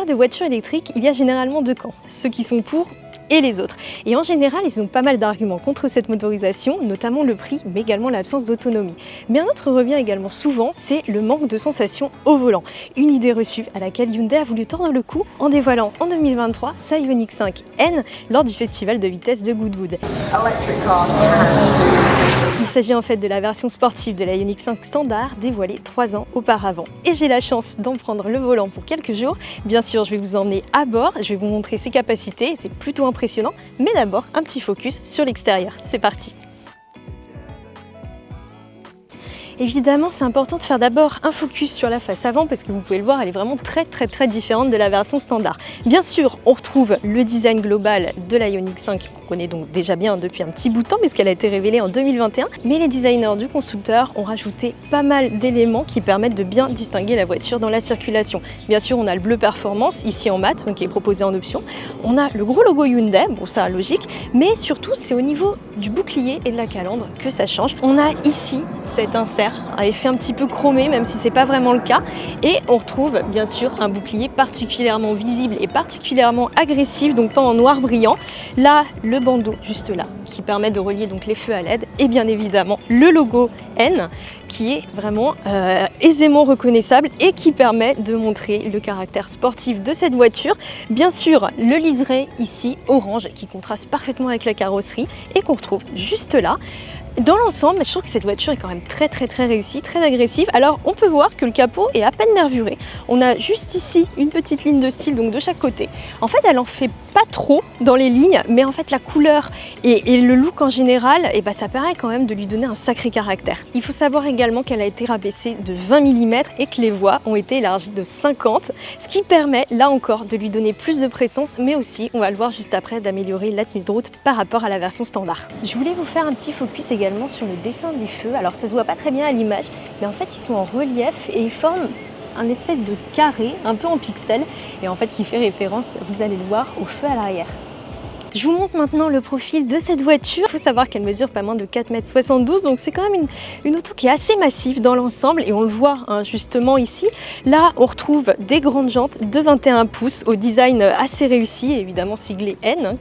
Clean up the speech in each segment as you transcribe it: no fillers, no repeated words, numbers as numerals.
parle de voitures électriques, il y a généralement deux camps, ceux qui sont pour et les autres. Et en général, ils ont pas mal d'arguments contre cette motorisation, notamment le prix, mais également l'absence d'autonomie. Mais un autre revient également souvent, c'est le manque de sensation au volant. Une idée reçue à laquelle Hyundai a voulu tordre le cou en dévoilant en 2023 sa Ioniq 5N lors du festival de vitesse de Goodwood. Il s'agit en fait de la version sportive de la Ioniq 5 standard dévoilée 3 ans auparavant. Et j'ai la chance d'en prendre le volant pour quelques jours. Bien sûr, je vais vous emmener à bord, je vais vous montrer ses capacités, c'est plutôt impressionnant. Mais d'abord, un petit focus sur l'extérieur. C'est parti! Évidemment, c'est important de faire d'abord un focus sur la face avant parce que vous pouvez le voir, elle est vraiment très différente de la version standard. Bien sûr, on retrouve le design global de la Ioniq 5 qu'on connaît donc déjà bien depuis un petit bout de temps puisqu'elle a été révélée en 2021. Mais les designers du constructeur ont rajouté pas mal d'éléments qui permettent de bien distinguer la voiture dans la circulation. Bien sûr, on a le bleu performance ici en mat, donc qui est proposé en option. On a le gros logo Hyundai, bon ça logique, mais surtout c'est au niveau du bouclier et de la calandre que ça change. On a ici cet insert à effet un petit peu chromé, même si c'est pas vraiment le cas, et on retrouve bien sûr un bouclier particulièrement visible et particulièrement agressif, donc pas en noir brillant. Là, le bandeau juste là, qui permet de relier donc les feux à LED, et bien évidemment le logo N, qui est vraiment aisément reconnaissable et qui permet de montrer le caractère sportif de cette voiture. Bien sûr, le liseré ici orange qui contraste parfaitement avec la carrosserie et qu'on retrouve juste là. Dans l'ensemble, je trouve que cette voiture est quand même très réussie, très agressive. Alors on peut voir que le capot est à peine nervuré. On a juste ici une petite ligne de style donc de chaque côté. En fait, elle en fait pas trop dans les lignes, mais en fait la couleur et le look en général, et ça permet quand même de lui donner un sacré caractère. Il faut savoir également qu'elle a été rabaissée de 20 mm et que les voies ont été élargies de 50, ce qui permet là encore de lui donner plus de présence, mais aussi, on va le voir juste après, d'améliorer la tenue de route par rapport à la version standard. Je voulais vous faire un petit focus également sur le dessin des feux. Alors ça se voit pas très bien à l'image, mais en fait ils sont en relief et ils forment un espèce de carré un peu en pixels et en fait qui fait référence, vous allez le voir, au feu à l'arrière. Je vous montre maintenant le profil de cette voiture. Il faut savoir qu'elle mesure pas moins de 4,72 m, donc c'est quand même une auto qui est assez massive dans l'ensemble et on le voit justement ici. Là, on retrouve des grandes jantes de 21 pouces au design assez réussi, évidemment siglé N,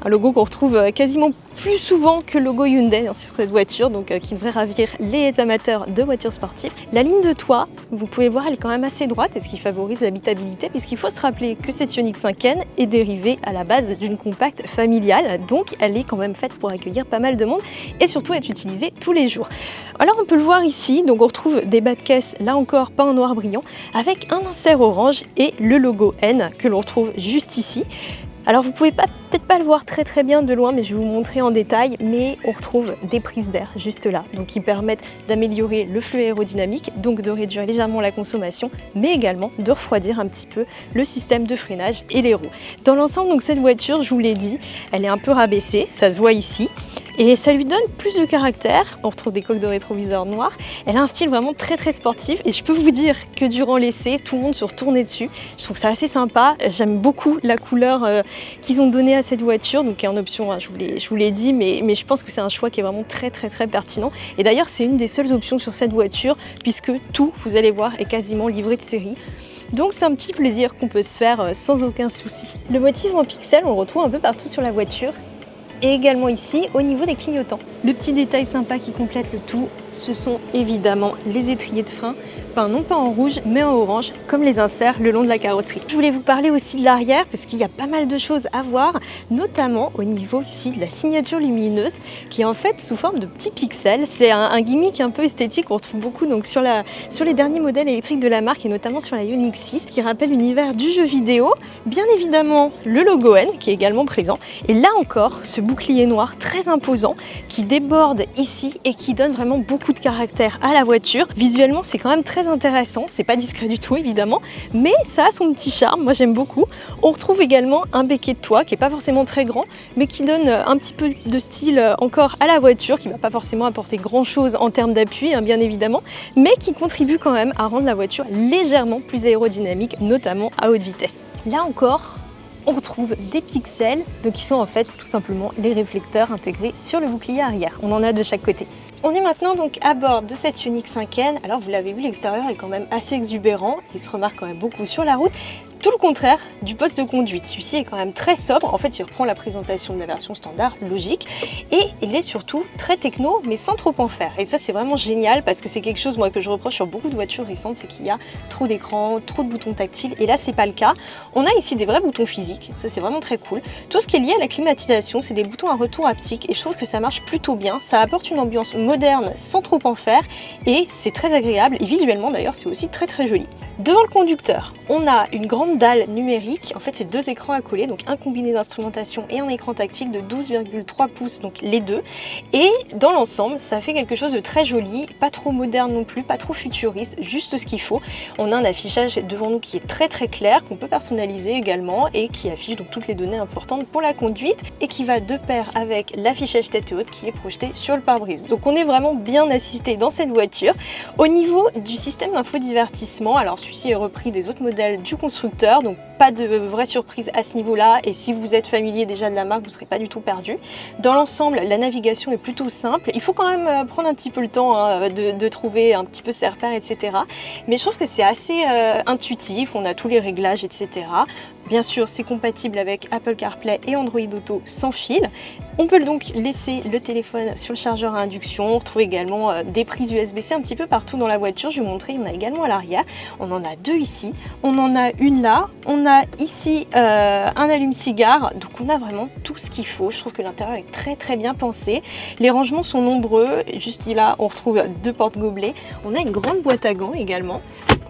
un logo qu'on retrouve quasiment plus souvent que le logo Hyundai sur cette voiture, donc qui devrait ravir les amateurs de voitures sportives. La ligne de toit, vous pouvez voir, elle est quand même assez droite, et ce qui favorise l'habitabilité, puisqu'il faut se rappeler que cette Ioniq 5N est dérivée à la base d'une compacte familiale, donc elle est quand même faite pour accueillir pas mal de monde et surtout être utilisée tous les jours. Alors on peut le voir ici, donc on retrouve des bas de caisse, là encore pas en noir brillant, avec un insert orange et le logo N que l'on retrouve juste ici. Alors vous pouvez peut-être pas le voir très bien de loin, mais je vais vous montrer en détail, mais on retrouve des prises d'air juste là, donc qui permettent d'améliorer le flux aérodynamique, donc de réduire légèrement la consommation, mais également de refroidir un petit peu le système de freinage et les roues. Dans l'ensemble, donc cette voiture, je vous l'ai dit, elle est un peu rabaissée, ça se voit ici, et ça lui donne plus de caractère. On retrouve des coques de rétroviseur noirs. Elle a un style vraiment très sportif, et je peux vous dire que durant l'essai, tout le monde se retournait dessus. Je trouve ça assez sympa, j'aime beaucoup la couleur qu'ils ont donné à cette voiture, donc qui est en option, je vous l'ai dit, mais je pense que c'est un choix qui est vraiment très pertinent. Et d'ailleurs, c'est une des seules options sur cette voiture, puisque tout, vous allez voir, est quasiment livré de série. Donc c'est un petit plaisir qu'on peut se faire sans aucun souci. Le motif en pixels, on le retrouve un peu partout sur la voiture, et également ici au niveau des clignotants. Le petit détail sympa qui complète le tout, ce sont évidemment les étriers de frein, non pas en rouge mais en orange, comme les inserts le long de la carrosserie. Je voulais vous parler aussi de l'arrière parce qu'il y a pas mal de choses à voir, notamment au niveau ici de la signature lumineuse qui est en fait sous forme de petits pixels. C'est un gimmick un peu esthétique qu'on retrouve beaucoup donc sur les derniers modèles électriques de la marque et notamment sur la Ioniq 6 qui rappelle l'univers du jeu vidéo. Bien évidemment le logo N qui est également présent et là encore ce bouclier noir très imposant qui déborde ici et qui donne vraiment beaucoup de caractère à la voiture. Visuellement c'est quand même très intéressant, c'est pas discret du tout évidemment, mais ça a son petit charme, moi j'aime beaucoup. On retrouve également un béquet de toit qui est pas forcément très grand, mais qui donne un petit peu de style encore à la voiture, qui va pas forcément apporter grand chose en termes d'appui, bien évidemment, mais qui contribue quand même à rendre la voiture légèrement plus aérodynamique, notamment à haute vitesse. Là encore, on retrouve des pixels, donc qui sont en fait tout simplement les réflecteurs intégrés sur le bouclier arrière. On en a de chaque côté. On est maintenant donc à bord de cette Ioniq 5N. Alors vous l'avez vu, l'extérieur est quand même assez exubérant, il se remarque quand même beaucoup sur la route. Tout le contraire du poste de conduite. Celui-ci est quand même très sobre. En fait, il reprend la présentation de la version standard, logique. Et il est surtout très techno, mais sans trop en faire. Et ça, c'est vraiment génial parce que c'est quelque chose moi, que je reproche sur beaucoup de voitures récentes, c'est qu'il y a trop d'écrans, trop de boutons tactiles. Et là, c'est pas le cas. On a ici des vrais boutons physiques. Ça, c'est vraiment très cool. Tout ce qui est lié à la climatisation, c'est des boutons à retour haptique. Et je trouve que ça marche plutôt bien. Ça apporte une ambiance moderne sans trop en faire. Et c'est très agréable. Et visuellement, d'ailleurs, c'est aussi très très joli. Devant le conducteur, on a une grande dalle numérique. En fait, c'est 2 écrans à coller, donc un combiné d'instrumentation et un écran tactile de 12,3 pouces, donc les deux. Et dans l'ensemble, ça fait quelque chose de très joli, pas trop moderne non plus, pas trop futuriste, juste ce qu'il faut. On a un affichage devant nous qui est très très clair, qu'on peut personnaliser également et qui affiche donc toutes les données importantes pour la conduite et qui va de pair avec l'affichage tête haute qui est projeté sur le pare-brise. Donc on est vraiment bien assisté dans cette voiture. Au niveau du système d'infodivertissement, alors celui-ci est repris des autres modèles du constructeur, donc pas de vraie surprise à ce niveau-là, et si vous êtes familier déjà de la marque, vous ne serez pas du tout perdu. Dans l'ensemble, la navigation est plutôt simple. Il faut quand même prendre un petit peu le temps de trouver un petit peu ses repères, etc. Mais je trouve que c'est assez intuitif, on a tous les réglages, etc. Bien sûr, c'est compatible avec Apple CarPlay et Android Auto sans fil. On peut donc laisser le téléphone sur le chargeur à induction. On retrouve également des prises USB-C un petit peu partout dans la voiture. Je vais vous montrer, il y en a également à l'arrière. On en a 2 ici, on en a une là, on a ici un allume-cigare. Donc on a vraiment tout ce qu'il faut. Je trouve que l'intérieur est très très bien pensé. Les rangements sont nombreux. Juste là, on retrouve 2 porte-gobelets. On a une grande boîte à gants également.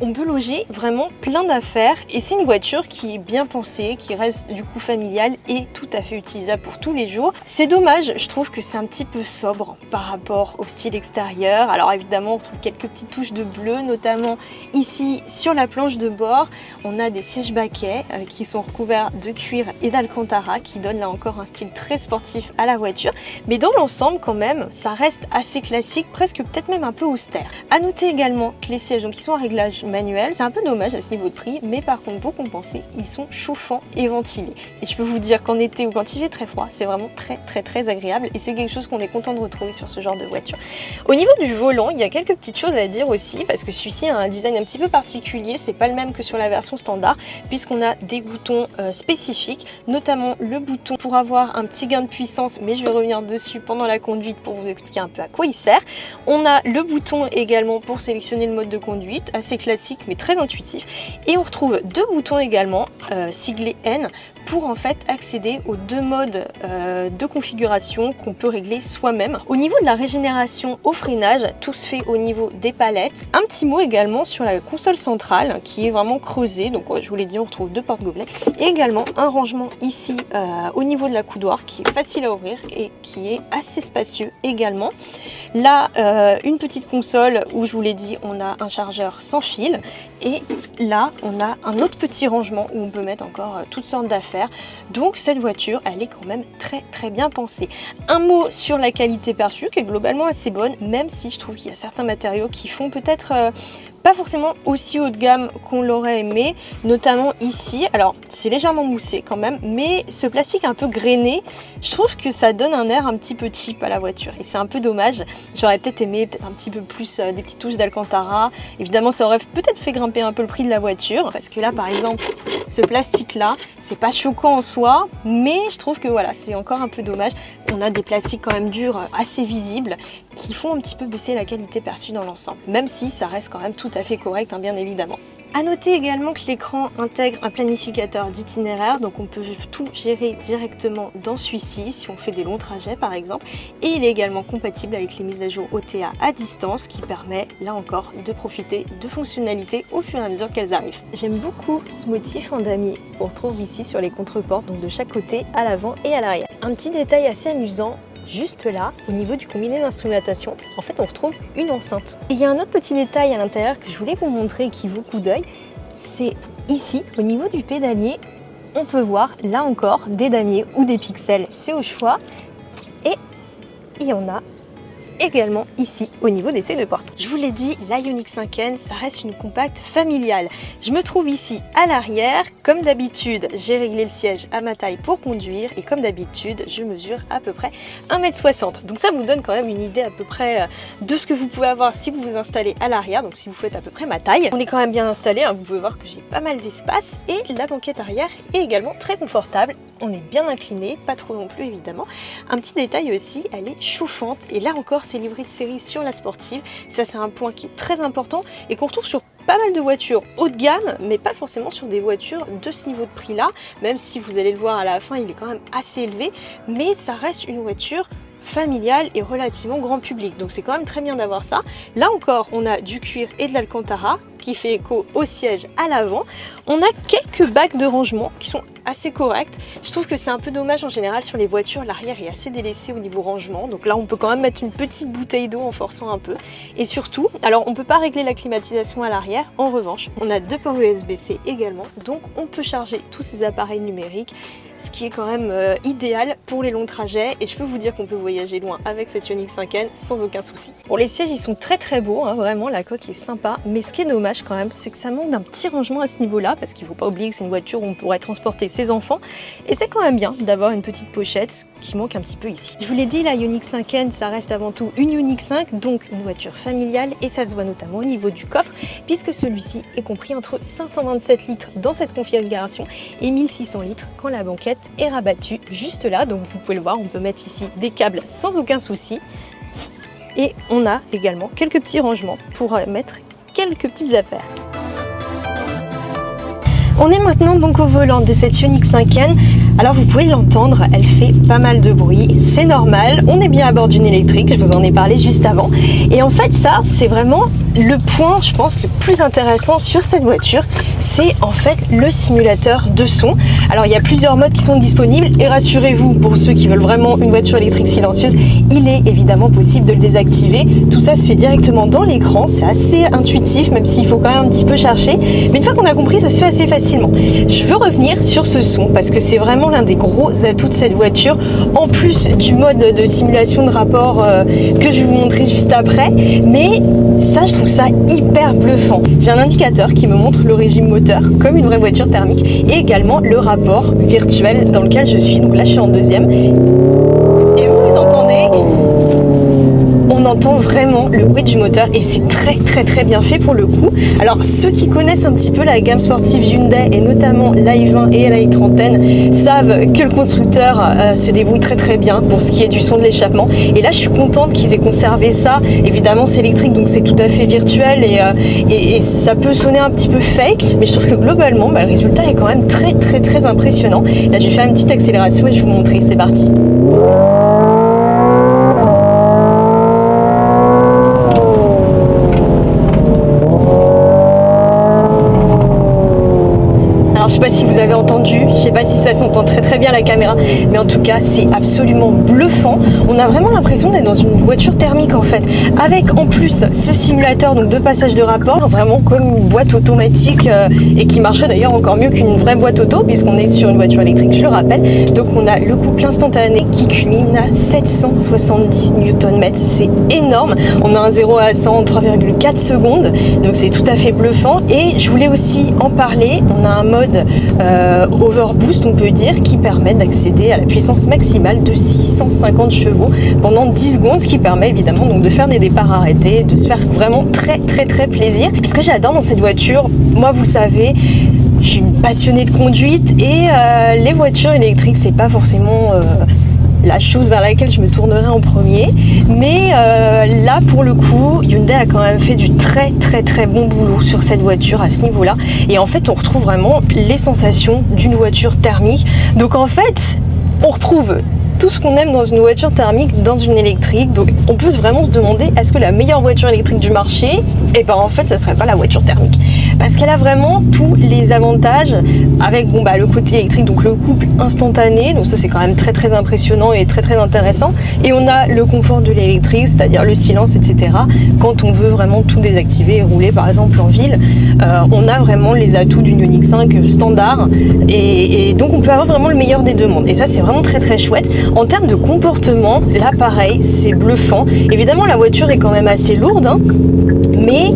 On peut loger vraiment plein d'affaires et c'est une voiture qui est bien pensée, qui reste du coup familiale et tout à fait utilisable pour tous les jours. C'est dommage, je trouve que c'est un petit peu sobre par rapport au style extérieur. Alors évidemment, on retrouve quelques petites touches de bleu, notamment ici sur la planche de bord. On a des sièges baquets qui sont recouverts de cuir et d'alcantara qui donnent là encore un style très sportif à la voiture. Mais dans l'ensemble quand même, ça reste assez classique, presque peut-être même un peu austère. À noter également que les sièges donc, ils sont à réglage manuel, c'est un peu dommage à ce niveau de prix, mais par contre pour compenser, ils sont chauffants et ventilés. Et je peux vous dire qu'en été ou quand il fait très froid, c'est vraiment très agréable et c'est quelque chose qu'on est content de retrouver sur ce genre de voiture. Au niveau du volant, il y a quelques petites choses à dire aussi parce que celui-ci a un design un petit peu particulier, c'est pas le même que sur la version standard puisqu'on a des boutons spécifiques, notamment le bouton pour avoir un petit gain de puissance, mais je vais revenir dessus pendant la conduite pour vous expliquer un peu à quoi il sert. On a le bouton également pour sélectionner le mode de conduite, assez classique mais très intuitif, et on retrouve 2 boutons également siglés N pour en fait accéder aux 2 modes de configuration qu'on peut régler soi-même. Au niveau de la régénération au freinage, tout se fait au niveau des palettes. Un petit mot également sur la console centrale qui est vraiment creusée, donc je vous l'ai dit, on retrouve 2 porte-gobelets et également un rangement ici au niveau de la coudoir qui est facile à ouvrir et qui est assez spacieux également. Là, une petite console où je vous l'ai dit, on a un chargeur sans fil et là, on a un autre petit rangement où on peut mettre encore toutes sortes d'affaires. Donc cette voiture, elle est quand même très bien pensée. Un mot sur la qualité perçue qui est globalement assez bonne, même si je trouve qu'il y a certains matériaux qui font peut-être pas forcément aussi haut de gamme qu'on l'aurait aimé, notamment ici. Alors c'est légèrement moussé quand même, mais ce plastique un peu grainé, je trouve que ça donne un air un petit peu cheap à la voiture et c'est un peu dommage. J'aurais peut-être aimé un petit peu plus des petites touches d'alcantara. Évidemment ça aurait peut-être fait grimper un peu le prix de la voiture parce que là par exemple ce plastique là c'est pas choquant en soi, mais je trouve que voilà, c'est encore un peu dommage. On a des plastiques quand même durs assez visibles qui font un petit peu baisser la qualité perçue dans l'ensemble, même si ça reste quand même tout à fait correct, hein, bien évidemment. A noter également que l'écran intègre un planificateur d'itinéraire, donc on peut tout gérer directement dans celui-ci si on fait des longs trajets par exemple, et il est également compatible avec les mises à jour OTA à distance qui permet là encore de profiter de fonctionnalités au fur et à mesure qu'elles arrivent. J'aime beaucoup ce motif en damier qu'on retrouve ici sur les contreportes, donc de chaque côté, à l'avant et à l'arrière. Un petit détail assez amusant, juste là, au niveau du combiné d'instrumentation, en fait on retrouve une enceinte. Et il y a un autre petit détail à l'intérieur que je voulais vous montrer et qui vaut coup d'œil, c'est ici, au niveau du pédalier, on peut voir là encore des damiers ou des pixels, c'est au choix. Et il y en a également ici au niveau des seuils de porte. Je vous l'ai dit, la Ioniq 5N, ça reste une compacte familiale. Je me trouve ici à l'arrière. Comme d'habitude, j'ai réglé le siège à ma taille pour conduire et comme d'habitude, je mesure à peu près 1,60 m. Donc ça vous donne quand même une idée à peu près de ce que vous pouvez avoir si vous vous installez à l'arrière, donc si vous faites à peu près ma taille. On est quand même bien installé, hein. Vous pouvez voir que j'ai pas mal d'espace et la banquette arrière est également très confortable. On est bien incliné, pas trop non plus évidemment. Un petit détail aussi, elle est chauffante et là encore c'est livré de série sur la sportive. Ça c'est un point qui est très important et qu'on retrouve sur pas mal de voitures haut de gamme, mais pas forcément sur des voitures de ce niveau de prix là, même si vous allez le voir à la fin, il est quand même assez élevé, mais ça reste une voiture familiale et relativement grand public, donc c'est quand même très bien d'avoir ça. Là encore, on a du cuir et de l'Alcantara qui fait écho au siège à l'avant. On a quelques bacs de rangement qui sont assez corrects. Je trouve que c'est un peu dommage en général sur les voitures, l'arrière est assez délaissé au niveau rangement, donc là on peut quand même mettre une petite bouteille d'eau en forçant un peu. Et surtout, alors on peut pas régler la climatisation à l'arrière, en revanche on a 2 ports USB-C également, donc on peut charger tous ces appareils numériques, ce qui est quand même idéal pour les longs trajets, et je peux vous dire qu'on peut voyager loin avec cette Ioniq 5N sans aucun souci. Pour les sièges, ils sont très beaux, hein, vraiment la coque est sympa, mais ce qui est dommage quand même, c'est que ça manque d'un petit rangement à ce niveau-là, parce qu'il ne faut pas oublier que c'est une voiture où on pourrait transporter ses enfants, et c'est quand même bien d'avoir une petite pochette qui manque un petit peu ici. Je vous l'ai dit, la Ioniq 5N, ça reste avant tout une Ioniq 5, donc une voiture familiale, et ça se voit notamment au niveau du coffre, puisque celui-ci est compris entre 527 litres dans cette configuration et 1600 litres quand la banquette est rabattue juste là. Donc vous pouvez le voir, on peut mettre ici des câbles sans aucun souci, et on a également quelques petits rangements pour mettre quelques petites affaires. On est maintenant donc au volant de cette Ioniq 5N. Alors vous pouvez l'entendre, elle fait pas mal de bruit, c'est normal, on est bien à bord d'une électrique, je vous en ai parlé juste avant. Et en fait ça, c'est vraiment le point, je pense, le plus intéressant sur cette voiture, c'est en fait le simulateur de son. Alors il y a plusieurs modes qui sont disponibles et rassurez-vous, pour ceux qui veulent vraiment une voiture électrique silencieuse, il est évidemment possible de le désactiver. Tout ça se fait directement dans l'écran, c'est assez intuitif, même s'il faut quand même un petit peu chercher. Mais une fois qu'on a compris, ça se fait assez facilement. Je veux revenir sur ce son parce que c'est vraiment l'un des gros atouts de cette voiture, en plus du mode de simulation de rapport que je vais vous montrer juste après. Mais ça, je trouve ça hyper bluffant. J'ai un indicateur qui me montre le régime moteur comme une vraie voiture thermique et également le rapport virtuel dans lequel je suis. Donc là, je suis en deuxième. Et vous entendez, on entend vraiment le bruit du moteur et c'est très bien fait pour le coup. Alors ceux qui connaissent un petit peu la gamme sportive Hyundai et notamment l'i20 et l'i30N savent que le constructeur se débrouille très bien pour ce qui est du son de l'échappement. Et là je suis contente qu'ils aient conservé ça. Évidemment c'est électrique donc c'est tout à fait virtuel et ça peut sonner un petit peu fake, mais je trouve que globalement le résultat est quand même très impressionnant. Là je vais faire une petite accélération et je vais vous montrer, c'est parti. Je sais pas si vous avez entendu, je sais pas si ça s'entend très bien à la caméra, mais en tout cas c'est absolument bluffant. On a vraiment l'impression d'être dans une voiture thermique en fait, avec en plus ce simulateur donc de passage de rapport, vraiment comme une boîte automatique et qui marcherait d'ailleurs encore mieux qu'une vraie boîte auto puisqu'on est sur une voiture électrique, je le rappelle. Donc on a le couple instantané qui culmine à 770 Nm, c'est énorme. On a un 0 à 100 en 3,4 secondes, donc c'est tout à fait bluffant. Et je voulais aussi en parler, on a un mode overboost on peut dire qui permet d'accéder à la puissance maximale de 650 chevaux pendant 10 secondes, ce qui permet évidemment donc de faire des départs arrêtés, de se faire vraiment très plaisir. Ce que j'adore dans cette voiture, moi vous le savez, je suis une passionnée de conduite et les voitures électriques c'est pas forcément la chose vers laquelle je me tournerai en premier, mais là pour le coup Hyundai a quand même fait du très bon boulot sur cette voiture à ce niveau là, et en fait on retrouve vraiment les sensations d'une voiture thermique. Donc en fait on retrouve tout ce qu'on aime dans une voiture thermique dans une électrique. Donc on peut vraiment se demander, est-ce que la meilleure voiture électrique du marché, et ben en fait ça serait pas la voiture thermique, parce qu'elle a vraiment tous les avantages avec le côté électrique, donc le couple instantané, donc ça c'est quand même très impressionnant et très intéressant, et on a le confort de l'électrique, c'est-à-dire le silence, etc. Quand on veut vraiment tout désactiver et rouler par exemple en ville, on a vraiment les atouts d'une Ioniq 5 standard, et donc on peut avoir vraiment le meilleur des deux mondes, et ça c'est vraiment très chouette. En termes de comportement, là pareil, c'est bluffant. Évidemment, la voiture est quand même assez lourde, hein, mais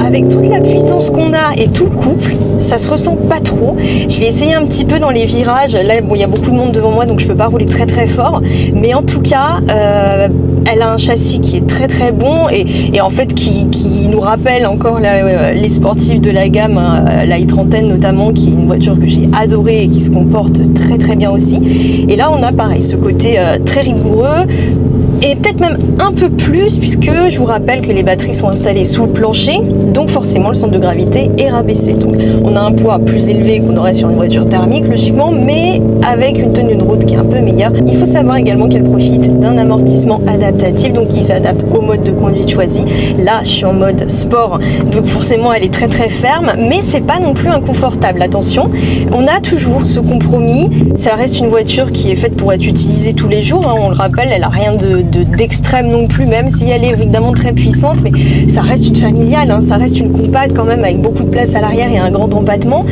avec toute la puissance qu'on a et tout le couple, ça se ressent pas trop. Je l'ai essayé un petit peu dans les virages. Là, bon, il y a beaucoup de monde devant moi, donc je peux pas rouler très très fort. Mais en tout cas, elle a un châssis qui est très très bon et en fait qui nous rappelle encore les sportifs de la gamme, la i30N notamment, qui est une voiture que j'ai adorée et qui se comporte très très bien aussi. Et là, on a pareil, ce côté très rigoureux. Et peut-être même un peu plus, puisque je vous rappelle que les batteries sont installées sous le plancher, donc forcément le centre de gravité est rabaissé. Donc on a un poids plus élevé qu'on aurait sur une voiture thermique logiquement, mais avec une tenue de route qui est un peu meilleure. Il faut savoir également qu'elle profite d'un amortissement adaptatif, donc qui s'adapte au mode de conduite choisi. Là je suis en mode sport, donc forcément elle est très très ferme, mais c'est pas non plus inconfortable. Attention, on a toujours ce compromis, ça reste une voiture qui est faite pour être utilisée tous les jours, hein. On le rappelle, elle a rien d'extrême non plus, même si elle est évidemment très puissante, mais ça reste une familiale, hein, ça reste une compacte quand même avec beaucoup de place à l'arrière et un grand empattement.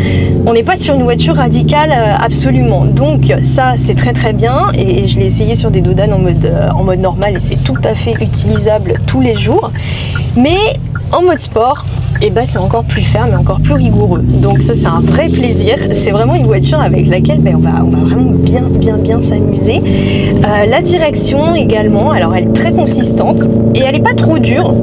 On n'est pas sur une voiture radicale absolument, donc ça c'est très très bien et je l'ai essayé sur des Dodan en mode normal et c'est tout à fait utilisable tous les jours, mais en mode sport, et ben c'est encore plus ferme et encore plus rigoureux. Donc ça c'est un vrai plaisir. C'est vraiment une voiture avec laquelle on va vraiment bien s'amuser. La direction également, alors elle est très consistante et elle n'est pas trop dure.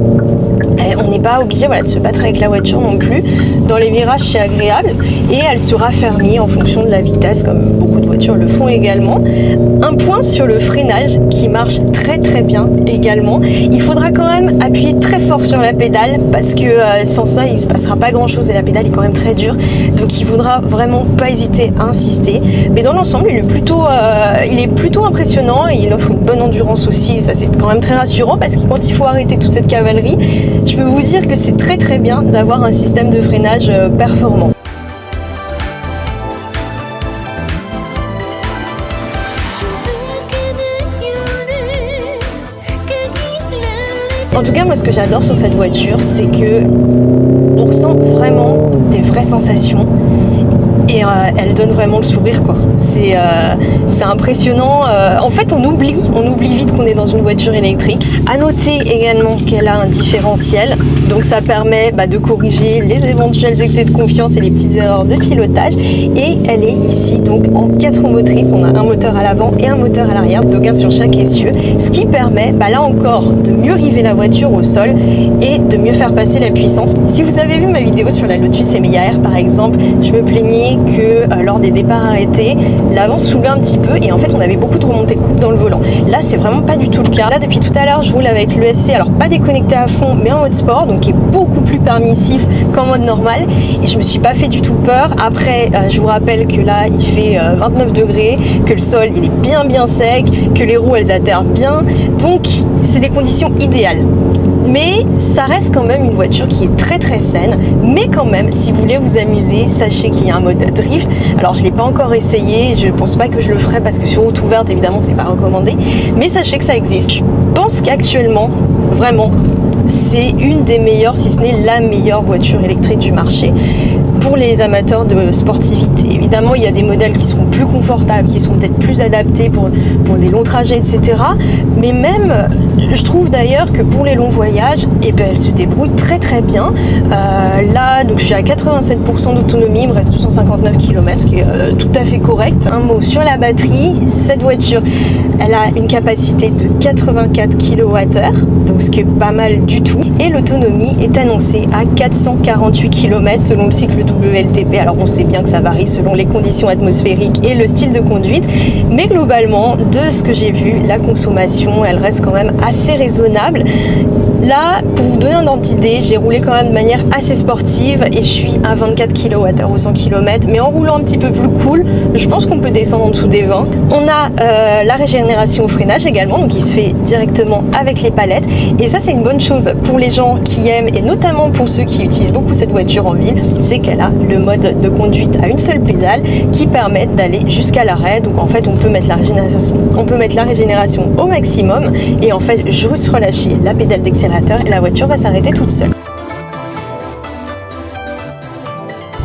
On n'est pas obligé de se battre avec la voiture non plus. Dans les virages c'est agréable et elle se raffermit en fonction de la vitesse comme beaucoup de voitures le font également. Un point sur le freinage qui marche très très bien également. Il faudra quand même appuyer très fort sur la pédale parce que sans ça il se passera pas grand chose et la pédale est quand même très dure, donc il faudra vraiment pas hésiter à insister. Mais dans l'ensemble il est plutôt impressionnant et il offre une bonne endurance aussi, et ça c'est quand même très rassurant parce que quand il faut arrêter toute cette cavalerie, je peux vous dire que c'est très très bien d'avoir un système de freinage performant. En tout cas, moi, ce que j'adore sur cette voiture, c'est que on ressent vraiment des vraies sensations et elle donne vraiment le sourire, quoi. C'est impressionnant. En fait, on oublie vite qu'on est dans une voiture électrique. À noter également qu'elle a un différentiel, donc ça permet de corriger les éventuels excès de confiance et les petites erreurs de pilotage. Et elle est ici donc en 4 roues motrices. On a un moteur à l'avant et un moteur à l'arrière, donc un sur chaque essieu, ce qui permet là encore de mieux river la voiture au sol et de mieux faire passer la puissance. Si vous avez vu ma vidéo sur la Lotus Emea R par exemple, je me plaignais que lors des départs arrêtés, l'avant soulevait un petit peu et en fait on avait beaucoup de remontées de coupe dans le volant. Là c'est vraiment pas du tout le cas. Là depuis tout à l'heure je roule avec l'ESC, alors pas déconnecté à fond mais en mode sport, donc qui est beaucoup plus permissif qu'en mode normal et je me suis pas fait du tout peur. Après je vous rappelle que là il fait 29 degrés, que le sol il est bien sec, que les roues elles atterrent bien, donc c'est des conditions idéales. Mais ça reste quand même une voiture qui est très très saine, mais quand même si vous voulez vous amuser, sachez qu'il y a un mode drift. Alors je l'ai pas encore essayé, je pense pas que je le ferai parce que sur route ouverte évidemment c'est pas recommandé, mais sachez que ça existe. Je pense qu'actuellement vraiment c'est une des meilleures, si ce n'est la meilleure voiture électrique du marché pour les amateurs de sportivité. Évidemment, il y a des modèles qui seront plus confortables, qui seront peut-être plus adaptés pour des longs trajets, etc. Mais même, je trouve d'ailleurs que pour les longs voyages, elle se débrouille très très bien. Là, donc je suis à 87% d'autonomie, il me reste 259 km, ce qui est tout à fait correct. Un mot sur la batterie, cette voiture, elle a une capacité de 84 kWh, donc ce qui est pas mal du tout. Et l'autonomie est annoncée à 448 km selon le cycle WLTP. Alors on sait bien que ça varie selon les conditions atmosphériques et le style de conduite, mais globalement, de ce que j'ai vu, la consommation, elle reste quand même assez raisonnable. Là, pour vous donner un ordre d'idée, j'ai roulé quand même de manière assez sportive et je suis à 24 kWh au 100 km, mais en roulant un petit peu plus cool, je pense qu'on peut descendre en dessous des 20. On a la régénération au freinage également, donc qui se fait directement avec les palettes, et ça c'est une bonne chose pour les gens qui aiment, et notamment pour ceux qui utilisent beaucoup cette voiture en ville, c'est qu'elle a le mode de conduite à une seule pédale qui permet d'aller jusqu'à l'arrêt. Donc en fait on peut mettre la régénération au maximum et en fait juste relâcher la pédale d'accélérateur et la voiture va s'arrêter toute seule.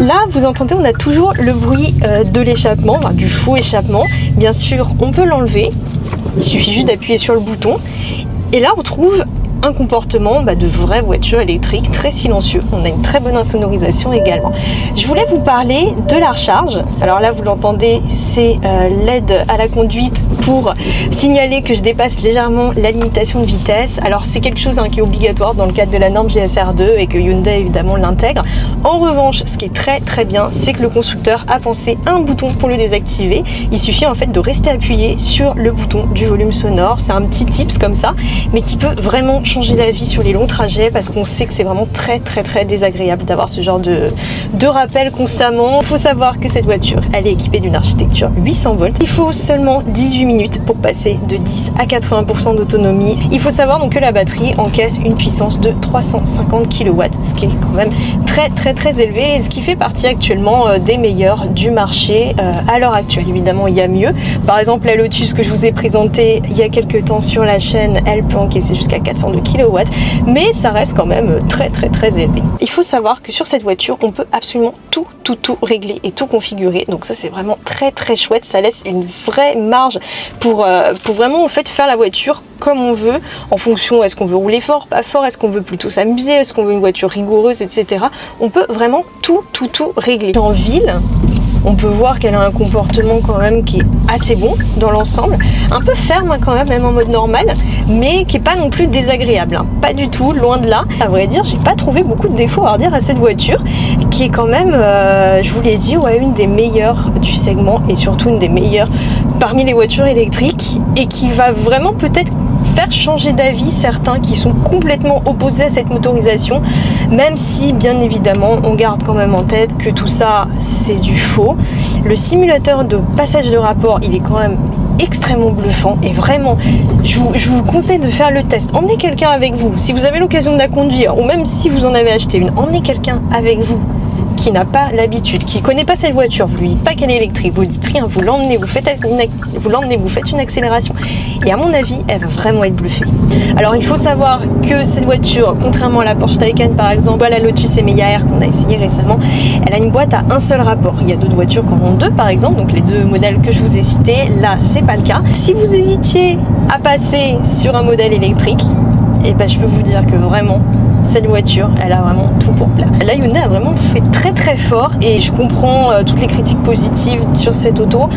Là, vous entendez, on a toujours le bruit de l'échappement, enfin, du faux échappement. Bien sûr, on peut l'enlever. Il suffit juste d'appuyer sur le bouton. Et là, on trouve un comportement de vraie voiture électrique très silencieux. On a une très bonne insonorisation également. Je voulais vous parler de la recharge. Alors là, vous l'entendez, c'est l'aide à la conduite pour signaler que je dépasse légèrement la limitation de vitesse. Alors c'est quelque chose qui est obligatoire dans le cadre de la norme GSR2 et que Hyundai évidemment l'intègre. En revanche, ce qui est très bien, c'est que le constructeur a pensé un bouton pour le désactiver. Il suffit en fait de rester appuyé sur le bouton du volume sonore. C'est un petit tips comme ça, mais qui peut vraiment changer la vie sur les longs trajets parce qu'on sait que c'est vraiment très désagréable d'avoir ce genre de rappel constamment. Il faut savoir que cette voiture, elle est équipée d'une architecture 800 volts. Il faut seulement 18 minutes pour passer de 10 à 80% d'autonomie. Il faut savoir donc que la batterie encaisse une puissance de 350 kW, ce qui est quand même très élevé et ce qui fait partie actuellement des meilleurs du marché à l'heure actuelle. Évidemment, il y a mieux. Par exemple, la Lotus que je vous ai présentée il y a quelques temps sur la chaîne, elle peut encaisser jusqu'à 402 kW, mais ça reste quand même très élevé. Il faut savoir que sur cette voiture, on peut absolument tout régler et tout configurer. Donc ça, c'est vraiment très chouette. Ça laisse une vraie marge pour vraiment en fait faire la voiture comme on veut, en fonction, est-ce qu'on veut rouler fort, pas fort, est-ce qu'on veut plutôt s'amuser, est-ce qu'on veut une voiture rigoureuse, etc. On peut vraiment tout régler. En ville, on peut voir qu'elle a un comportement quand même qui est assez bon dans l'ensemble, un peu ferme quand même en mode normal, mais qui est pas non plus désagréable, pas du tout, loin de là. À vrai dire, j'ai pas trouvé beaucoup de défauts à redire à cette voiture, qui est quand même, je vous l'ai dit, une des meilleures du segment et surtout une des meilleures parmi les voitures électriques et qui va vraiment peut-être faire changer d'avis certains qui sont complètement opposés à cette motorisation, même si bien évidemment on garde quand même en tête que tout ça c'est du faux. Le simulateur de passage de rapport, il est quand même extrêmement bluffant et vraiment je vous conseille de faire le test. Emmenez quelqu'un avec vous, si vous avez l'occasion de la conduire ou même si vous en avez acheté une, emmenez quelqu'un avec vous qui n'a pas l'habitude, qui ne connaît pas cette voiture, vous lui dites pas qu'elle est électrique, vous lui dites rien, vous l'emmenez, vous faites une accélération et à mon avis elle va vraiment être bluffée. Alors il faut savoir que cette voiture, contrairement à la Porsche Taycan par exemple, à la Lotus Emea R qu'on a essayé récemment, elle a une boîte à un seul rapport. Il y a d'autres voitures qui en ont deux par exemple, donc les deux modèles que je vous ai cités, là c'est pas le cas. Si vous hésitiez à passer sur un modèle électrique, et je peux vous dire que vraiment cette voiture, elle a vraiment tout pour plaire. Là, Hyundai a vraiment fait très fort et je comprends toutes les critiques positives sur cette auto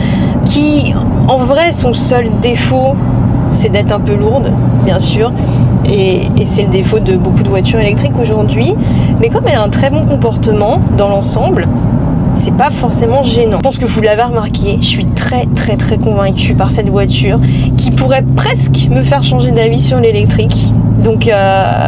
qui, en vrai, son seul défaut, c'est d'être un peu lourde, bien sûr, et c'est le défaut de beaucoup de voitures électriques aujourd'hui. Mais comme elle a un très bon comportement dans l'ensemble, c'est pas forcément gênant. Je pense que vous l'avez remarqué, je suis très convaincue par cette voiture qui pourrait presque me faire changer d'avis sur l'électrique. Donc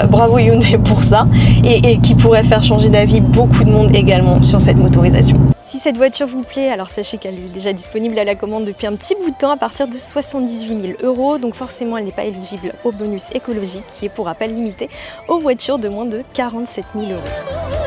bravo Hyundai pour ça et qui pourrait faire changer d'avis beaucoup de monde également sur cette motorisation. Si cette voiture vous plaît, alors sachez qu'elle est déjà disponible à la commande depuis un petit bout de temps à partir de 78 000 €. Donc forcément, elle n'est pas éligible au bonus écologique qui est pour rappel limité aux voitures de moins de 47 000 €.